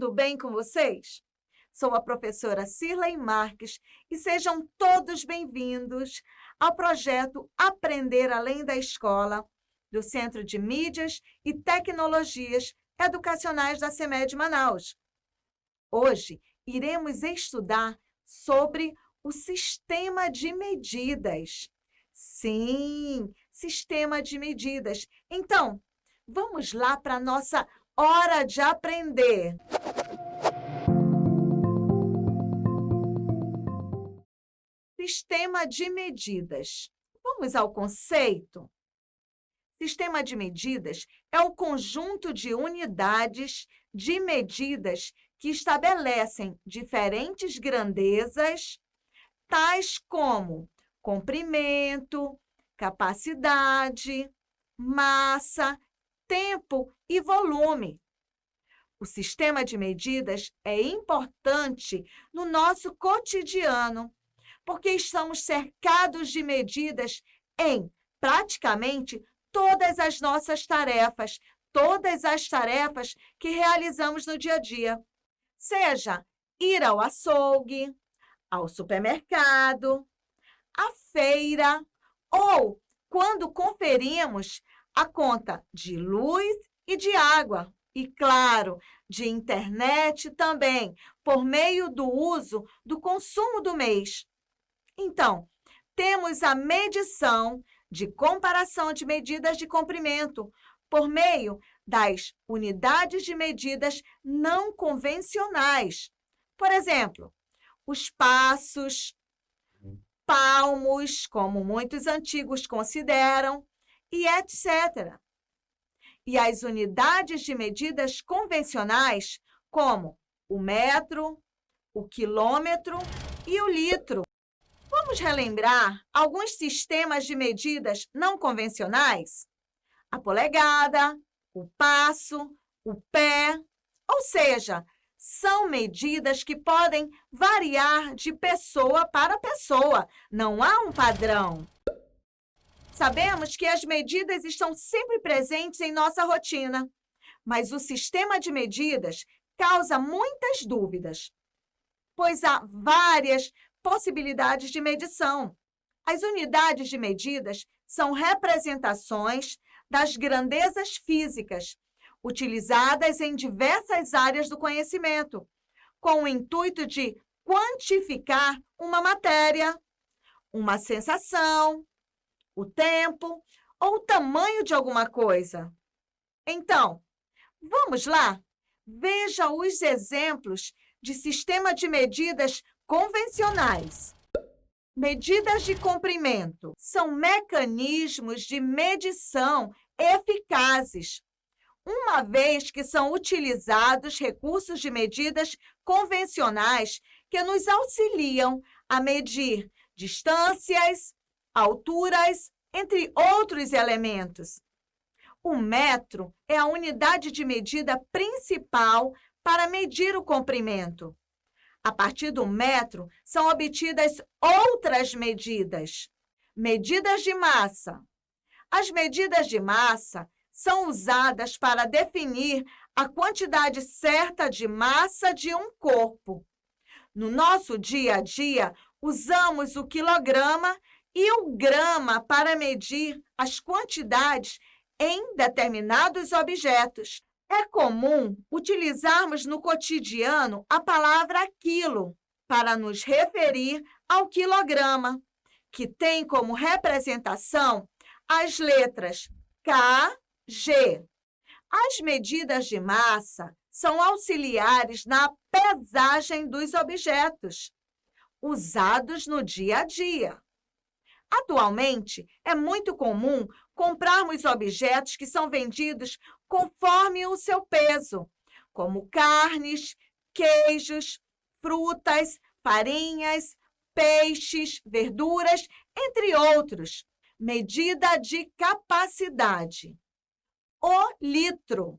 tudo bem com vocês? Sou a professora Cirlei Marques e sejam todos bem-vindos ao projeto Aprender Além da Escola, do Centro de Mídias e Tecnologias Educacionais da CEMED Manaus. Hoje, iremos estudar sobre o sistema de medidas. Sim, sistema de medidas. Então, vamos lá para a nossa hora de aprender. Sistema de medidas. Vamos ao conceito? Sistema de medidas é o conjunto de unidades de medidas que estabelecem diferentes grandezas, tais como comprimento, capacidade, massa, tempo e volume. O sistema de medidas é importante no nosso cotidiano, porque estamos cercados de medidas em praticamente todas as nossas tarefas, todas as tarefas que realizamos no dia a dia. Seja ir ao açougue, ao supermercado, à feira, ou quando conferimos a conta de luz e de água, e, claro, de internet também, por meio do uso do consumo do mês. Então, temos a medição de comparação de medidas de comprimento por meio das unidades de medidas não convencionais. Por exemplo, os passos, palmos, como muitos antigos consideram, e etc. E as unidades de medidas convencionais, como o metro, o quilômetro e o litro. Vamos relembrar alguns sistemas de medidas não convencionais? A polegada, o passo, o pé, ou seja, são medidas que podem variar de pessoa para pessoa, não há um padrão. Sabemos que as medidas estão sempre presentes em nossa rotina, mas o sistema de medidas causa muitas dúvidas, pois há várias possibilidades de medição. As unidades de medidas são representações das grandezas físicas, utilizadas em diversas áreas do conhecimento, com o intuito de quantificar uma matéria, uma sensação, o tempo ou o tamanho de alguma coisa. Então, vamos lá? Veja os exemplos de sistema de medidas convencionais. Medidas de comprimento são mecanismos de medição eficazes, uma vez que são utilizados recursos de medidas convencionais que nos auxiliam a medir distâncias, alturas, entre outros elementos. O metro é a unidade de medida principal para medir o comprimento. A partir do metro, são obtidas outras medidas. Medidas de massa. As medidas de massa são usadas para definir a quantidade certa de massa de um corpo. No nosso dia a dia, usamos o quilograma e o grama para medir as quantidades em determinados objetos. É comum utilizarmos no cotidiano a palavra quilo para nos referir ao quilograma, que tem como representação as letras K, G. As medidas de massa são auxiliares na pesagem dos objetos, usados no dia a dia. Atualmente, é muito comum comprarmos objetos que são vendidos conforme o seu peso, como carnes, queijos, frutas, farinhas, peixes, verduras, entre outros. Medida de capacidade. O litro.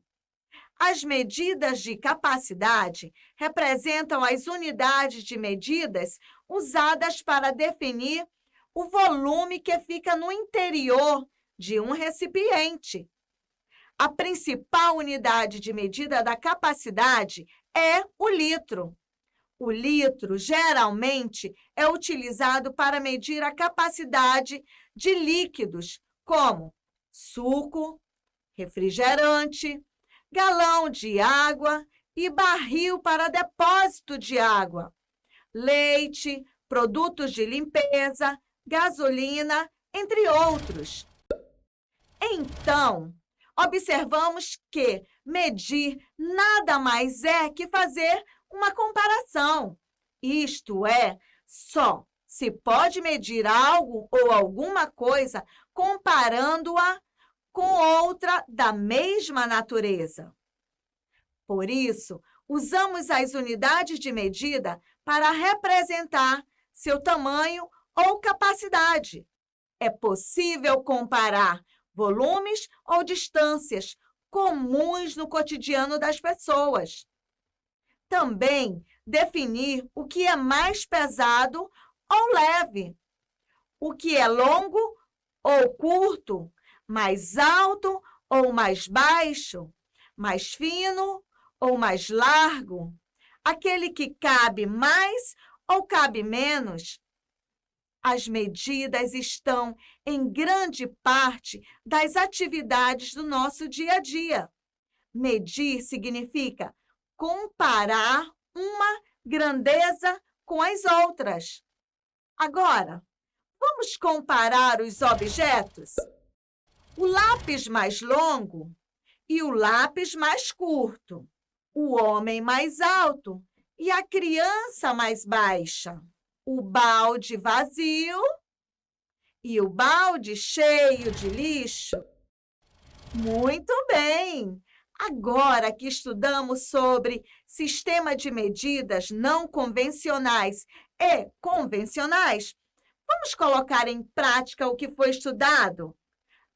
As medidas de capacidade representam as unidades de medidas usadas para definir o volume que fica no interior de um recipiente. A principal unidade de medida da capacidade é o litro. O litro, geralmente, é utilizado para medir a capacidade de líquidos, como suco, refrigerante, galão de água e barril para depósito de água, leite, produtos de limpeza, gasolina, entre outros. Então, observamos que medir nada mais é que fazer uma comparação. Isto é, só se pode medir algo ou alguma coisa comparando-a com outra da mesma natureza. Por isso, usamos as unidades de medida para representar seu tamanho ou capacidade. É possível comparar volumes ou distâncias comuns no cotidiano das pessoas. Também definir o que é mais pesado ou leve, o que é longo ou curto, mais alto ou mais baixo, mais fino ou mais largo, aquele que cabe mais ou cabe menos. As medidas estão em grande parte das atividades do nosso dia a dia. Medir significa comparar uma grandeza com as outras. Agora, vamos comparar os objetos? O lápis mais longo e o lápis mais curto, o homem mais alto e a criança mais baixa, o balde vazio e o balde cheio de lixo. Muito bem! Agora que estudamos sobre sistema de medidas não convencionais e convencionais, vamos colocar em prática o que foi estudado?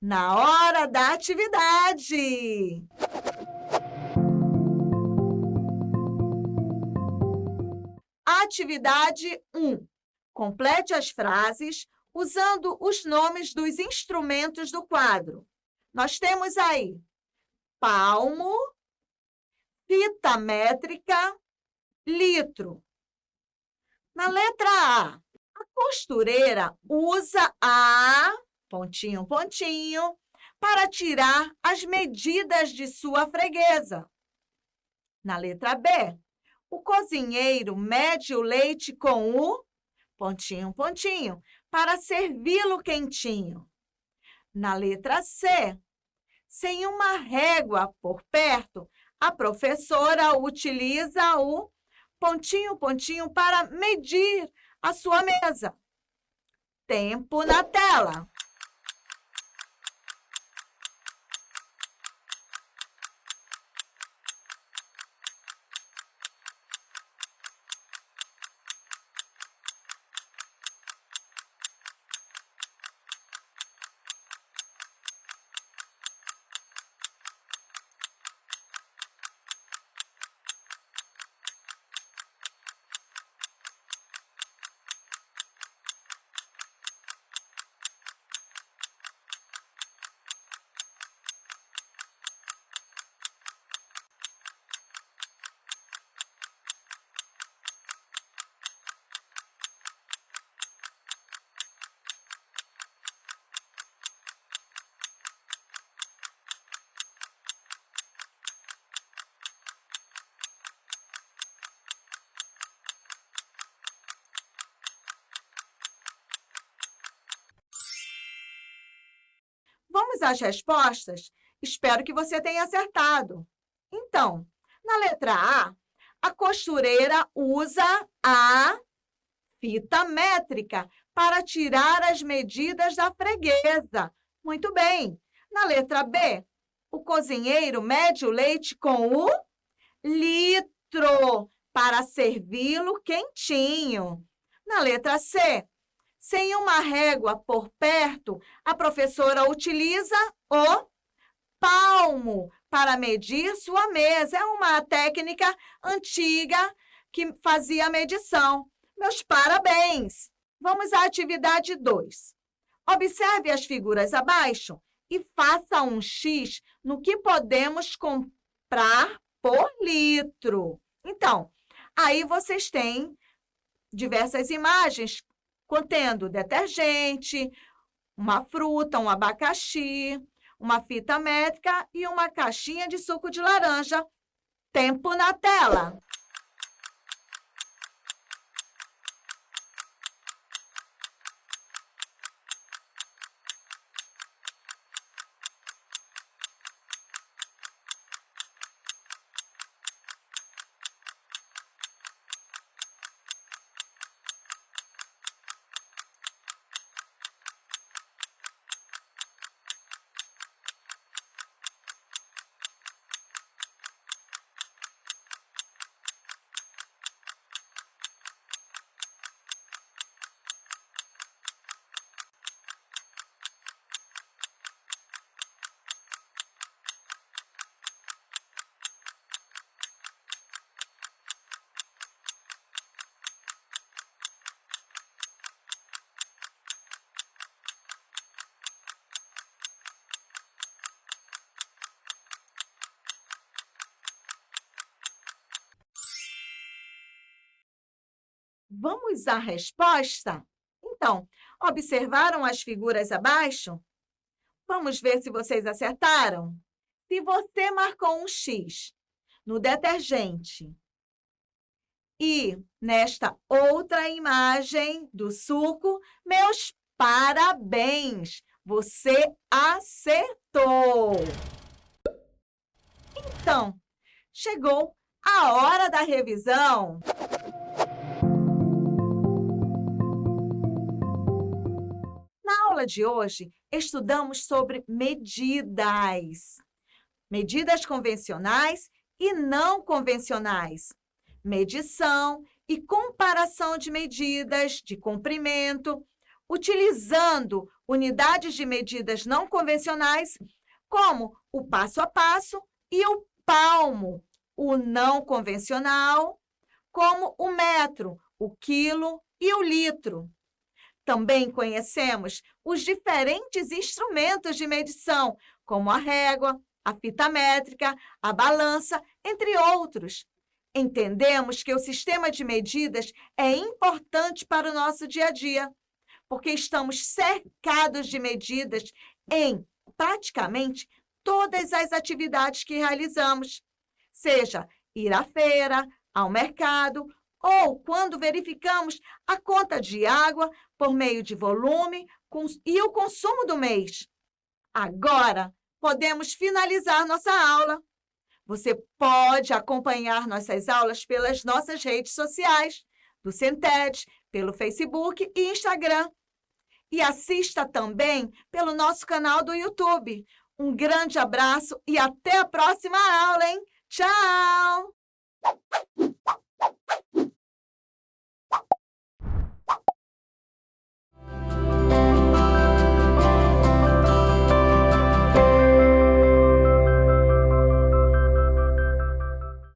Na hora da atividade! Atividade 1. Complete as frases usando os nomes dos instrumentos do quadro. Nós temos aí palmo, fita métrica, litro. Na letra A, a costureira usa a pontinho, pontinho, para tirar as medidas de sua freguesa. Na letra B, o cozinheiro mede o leite com o pontinho, pontinho, para servi-lo quentinho. Na letra C, sem uma régua por perto, a professora utiliza o pontinho, pontinho para medir a sua mesa. Tempo na tela. Vamos às respostas? Espero que você tenha acertado. Então, na letra A, a costureira usa a fita métrica para tirar as medidas da freguesa. Muito bem. Na letra B, o cozinheiro mede o leite com o litro para servi-lo quentinho. Na letra C, sem uma régua por perto, a professora utiliza o palmo para medir sua mesa. É uma técnica antiga que fazia a medição. Meus parabéns! Vamos à atividade 2. Observe as figuras abaixo e faça um X no que podemos comprar por litro. Então, aí vocês têm diversas imagens contendo detergente, uma fruta, um abacaxi, uma fita métrica e uma caixinha de suco de laranja. Tempo na tela! Vamos à resposta? Então, observaram as figuras abaixo? Vamos ver se vocês acertaram? Se você marcou um X no detergente e nesta outra imagem do suco, meus parabéns! Você acertou! Então, chegou a hora da revisão. Na aula de hoje, estudamos sobre medidas. Medidas convencionais e não convencionais. Medição e comparação de medidas de comprimento, utilizando unidades de medidas não convencionais, como o passo a passo e o palmo, o não convencional, como o metro, o quilo e o litro. Também conhecemos os diferentes instrumentos de medição, como a régua, a fita métrica, a balança, entre outros. Entendemos que o sistema de medidas é importante para o nosso dia a dia, porque estamos cercados de medidas em praticamente todas as atividades que realizamos, seja ir à feira, ao mercado, ou quando verificamos a conta de água por meio de volume e o consumo do mês. Agora, podemos finalizar nossa aula. Você pode acompanhar nossas aulas pelas nossas redes sociais, do Cented, pelo Facebook e Instagram. E assista também pelo nosso canal do YouTube. Um grande abraço e até a próxima aula, hein? Tchau!